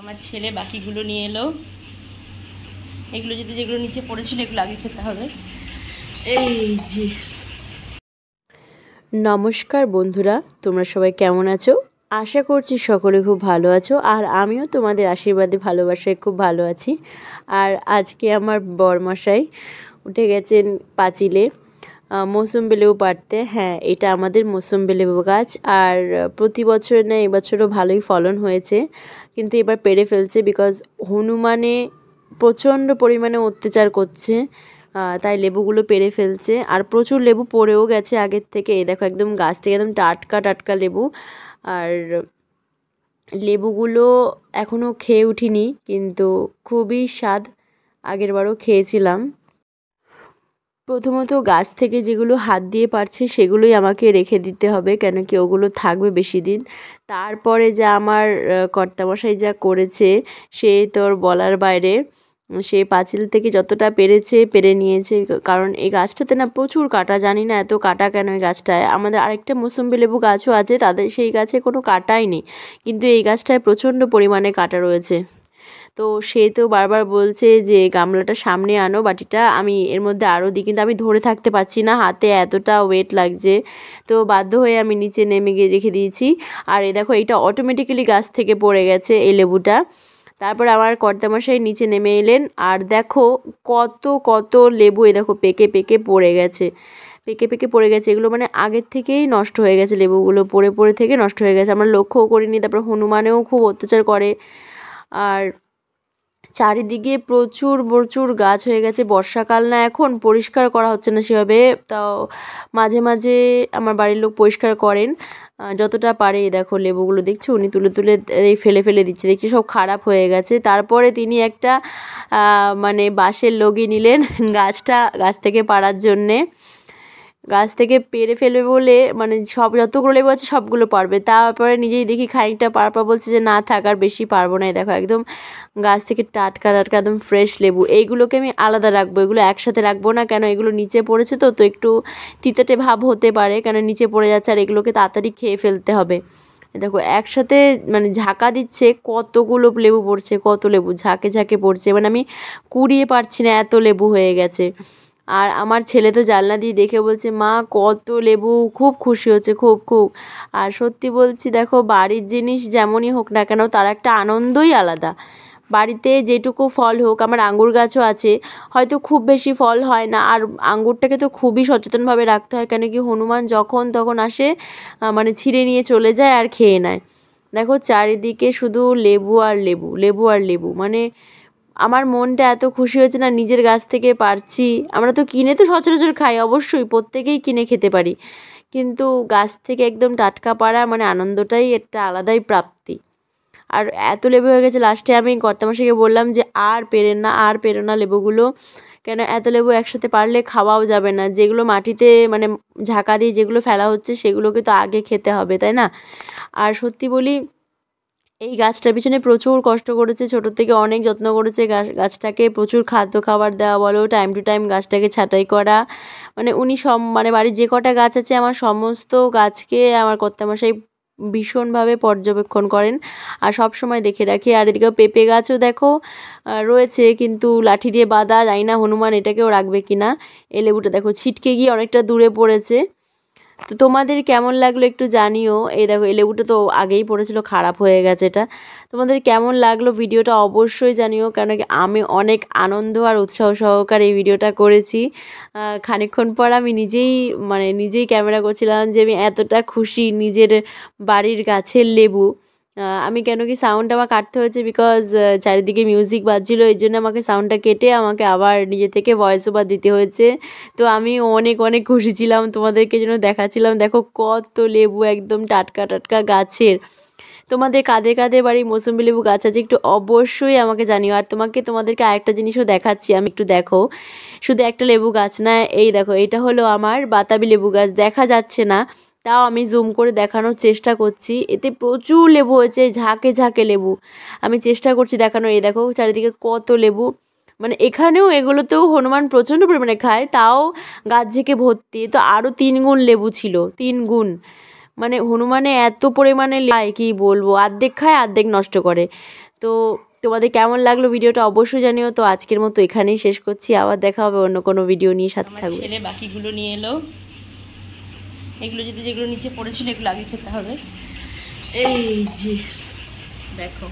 আমার ছেলে বাকিগুলো নিয়ে এলো। এগুলো যদি যেগুলো নিচে পড়েছিল এগুলো আগে খেতে হবে। এই যে নমস্কার বন্ধুরা, তোমরা সবাই কেমন আছো? আশা করছি সকলে খুব ভালো আছো, আর আমিও তোমাদের আশীর্বাদে ভালোবাসায় খুব ভালো আছি। আর আজকে আমার বরমশাই উঠে গেছেন পাঁচিলে মৌসুম্বি লেবু পাড়তে। হ্যাঁ, এটা আমাদের মৌসুম্বি লেবু গাছ, আর প্রতি বছর না এবছরও ভালোই ফলন হয়েছে, কিন্তু এবার পেড়ে ফেলছে বিকজ হনুমানে প্রচণ্ড পরিমাণে অত্যাচার করছে, তাই লেবুগুলো পেড়ে ফেলছে। আর প্রচুর লেবু পড়েও গেছে আগের থেকে। এই দেখো একদম গাছ থেকে একদম টাটকা টাটকা লেবু। আর লেবুগুলো এখনও খেয়ে উঠিনি, কিন্তু খুবই স্বাদ, আগেরবারও খেয়েছিলাম। প্রথমত গাছ থেকে যেগুলো হাত দিয়ে পারছে সেগুলোই আমাকে রেখে দিতে হবে, কেন কি ওগুলো থাকবে বেশি দিন। তারপরে যা আমার কর্তামশাই যা করেছে সে তোর বলার বাইরে। সে পাঁচিল থেকে যতটা পেরেছে পেরে নিয়েছে, কারণ এই গাছটাতে না প্রচুর কাঁটা, জানি না এত কাঁটা কেন এই গাছটায়। আমাদের আরেকটা মৌসুম্বি লেবু গাছও আছে, তাদের সেই গাছে কোনো কাঁটাই নেই, কিন্তু এই গাছটায় প্রচণ্ড পরিমাণে কাঁটা রয়েছে। তো সে তো বারবার বলছে যে গামলাটা সামনে আনো, বাটিটা আমি এর মধ্যে আরও দিই, কিন্তু আমি ধরে থাকতে পারছি না, হাতে এতটা ওয়েট লাগছে। তো বাধ্য হয়ে আমি নিচে নেমে গিয়ে রেখে দিয়েছি। আর এই দেখো এইটা অটোমেটিক্যালি গাছ থেকে পড়ে গেছে এই লেবুটা। তারপর আমার কর্তামশাই নিচে নেমে এলেন, আর দেখো কত কত লেবু এই দেখো পেকে পেকে পড়ে গেছে, পেকে পেকে পড়ে গেছে। এগুলো মানে আগের থেকেই নষ্ট হয়ে গেছে, লেবুগুলো পড়ে পড়ে থেকে নষ্ট হয়ে গেছে, আমরা লক্ষ্যও করিনি। তারপর হনুমানেও খুব অত্যাচার করে। আর চারিদিকে প্রচুর প্রচুর গাছ হয়ে গেছে। বর্ষাকাল না, এখন পরিষ্কার করা হচ্ছে না সেভাবে, তাও মাঝে মাঝে আমার বাড়ির লোক পরিষ্কার করেন যতটা পারে। দেখো লেবুগুলো দেখছি উনি তুলে তুলে এই ফেলে ফেলে দিচ্ছে, দেখছি সব খারাপ হয়ে গেছে। তারপরে তিনি একটা মানে বাঁশের লগি নিলেন গাছ থেকে পাড়ার জন্যে। গাছ থেকে পেরে ফেলবে বলে মানে সব যতগুলো লেবু আছে সবগুলো পারবে, তারপরে নিজেই দেখি খানিকটা পারপা বলছে যে না থাক আর বেশি পারবো না। দেখো একদম গাছ থেকে টাটকা টাটকা একদম ফ্রেশ লেবু। এইগুলোকে আমি আলাদা রাখবো, এগুলো একসাথে রাখবো না, কেন এগুলো নিচে পড়েছে তো তো একটু তিতাটে ভাব হতে পারে, কেন নিচে পড়ে যাচ্ছে, আর এগুলোকে তাড়াতাড়ি খেয়ে ফেলতে হবে। দেখো একসাথে মানে ঝাঁকা দিচ্ছে, কতগুলো লেবু পড়ছে, কত লেবু ঝাঁকে ঝাঁকে পড়ছে, মানে আমি কুড়িয়ে পারছি না, এত লেবু হয়ে গেছে। আর আমার ছেলে তো জানলা দিয়ে দেখে বলছে মা কত লেবু, খুব খুশি হচ্ছে, খুব খুব। আর সত্যি বলছি, দেখো বাড়ির জিনিস যেমনই হোক না কেন তার একটা আনন্দই আলাদা। বাড়িতে যেটুকু ফল হোক, আমার আঙ্গুর গাছও আছে, হয়তো খুব বেশি ফল হয় না, আর আঙ্গুরটাকে তো খুবই সচেতনভাবে রাখতে হয়, কেন কি হনুমান যখন তখন আসে মানে ছিঁড়ে নিয়ে চলে যায় আর খেয়ে নেয়। দেখো চারিদিকে শুধু লেবু আর লেবু, লেবু আর লেবু, মানে আমার মনটা এত খুশি হয়েছে না, নিজের গাছ থেকে পারছি। আমরা তো কিনে তো সচরাচর খাই, অবশ্যই প্রত্যেকেই কিনে খেতে পারি, কিন্তু গাছ থেকে একদম টাটকা পাড়া মানে আনন্দটাই একটা আলাদাই প্রাপ্তি। আর এত লেবু হয়ে গেছে, লাস্টে আমি কর্তামশাইকে বললাম যে আর পেরেন না, আর পেরো না লেবুগুলো, কেন এত লেবু একসাথে পারলে খাওয়াও যাবে না। যেগুলো মাটিতে মানে ঝাঁকা দিয়ে যেগুলো ফেলা হচ্ছে সেগুলোকে তো আগে খেতে হবে, তাই না? আর সত্যি বলি, এই গাছটার পিছনে প্রচুর কষ্ট করেছে, ছোটো থেকে অনেক যত্ন করেছে, গাছটাকে প্রচুর খাদ্য খাবার দেওয়া বলো, টাইম টু টাইম গাছটাকে ছাঁটাই করা, মানে উনি মানে বাড়ির যে কটা গাছ আছে আমার সমস্ত গাছকে আমার কর্তামশাই ভীষণভাবে পর্যবেক্ষণ করেন, আর সব সময় দেখে রাখি। আর এদিকে পেঁপে গাছও দেখো রয়েছে, কিন্তু লাঠি দিয়ে বাঁধা, জানি না হনুমান এটাকেও রাখবে কি না। এই লেবুটা দেখো ছিটকে গিয়ে অনেকটা দূরে পড়েছে। তো তোমাদের কেমন লাগলো একটু জানিও। এই দেখো এই লেবুটা তো আগেই পড়েছিল, খারাপ হয়ে গেছে এটা। তোমাদের কেমন লাগলো ভিডিওটা অবশ্যই জানিও, কেন কি আমি অনেক আনন্দ আর উৎসাহ সহকারে এই ভিডিওটা করেছি। খানিকক্ষণ পর আমি নিজেই ক্যামেরা করছিলাম যে আমি এতটা খুশি নিজের বাড়ির গাছের লেবু। আমি কেন কি সাউন্ডটা আমার কাটতে হয়েছে, বিকজ চারিদিকে মিউজিক বাজছিলো, এই জন্য আমাকে সাউন্ডটা কেটে আমাকে আবার নিজে থেকে ভয়েস ওভার দিতে হয়েছে। তো আমি অনেক অনেক খুশি ছিলাম, তোমাদেরকে জন্য দেখাচ্ছিলাম। দেখো কত লেবু একদম টাটকা টাটকা গাছের। তোমাদের কাদের কাদের বাড়ি মৌসুম্বি লেবু গাছ আছে একটু অবশ্যই আমাকে জানিও। আর তোমাদেরকে আরেকটা জিনিসও দেখাচ্ছি আমি, একটু দেখো। শুধু একটা লেবু গাছ না, এই দেখো এটা হলো আমার বাতাবি লেবু গাছ, দেখা যাচ্ছে না, তাও আমি জুম করে দেখানোর চেষ্টা করছি। এতে প্রচুর লেবু হয়েছে, ঝাঁকে ঝাঁকে লেবু, আমি চেষ্টা করছি দেখানোর। এই দেখো চারিদিকে কত লেবু, মানে এখানেও এগুলোতেও হনুমান প্রচণ্ড পরিমাণে খায়, তাও গাছ ঝেঁকে ভর্তি। তো আরও 3 গুণ লেবু ছিল, 3 গুণ, মানে হনুমানে এত পরিমাণে খায় কি বলবো, অর্ধেক খায় অর্ধেক নষ্ট করে। তো তোমাদের কেমন লাগলো ভিডিওটা অবশ্যই জানিও। তো আজকের মতো এখানেই শেষ করছি, আবার দেখা হবে অন্য কোনো ভিডিও নিয়ে, সাথে আমার থাকবে। ছেলে বাকিগুলো নিয়ে এলো, এগুলো যেগুলো নিচে পড়েছিল এগুলো আগে খেতে হবে। এই যে দেখো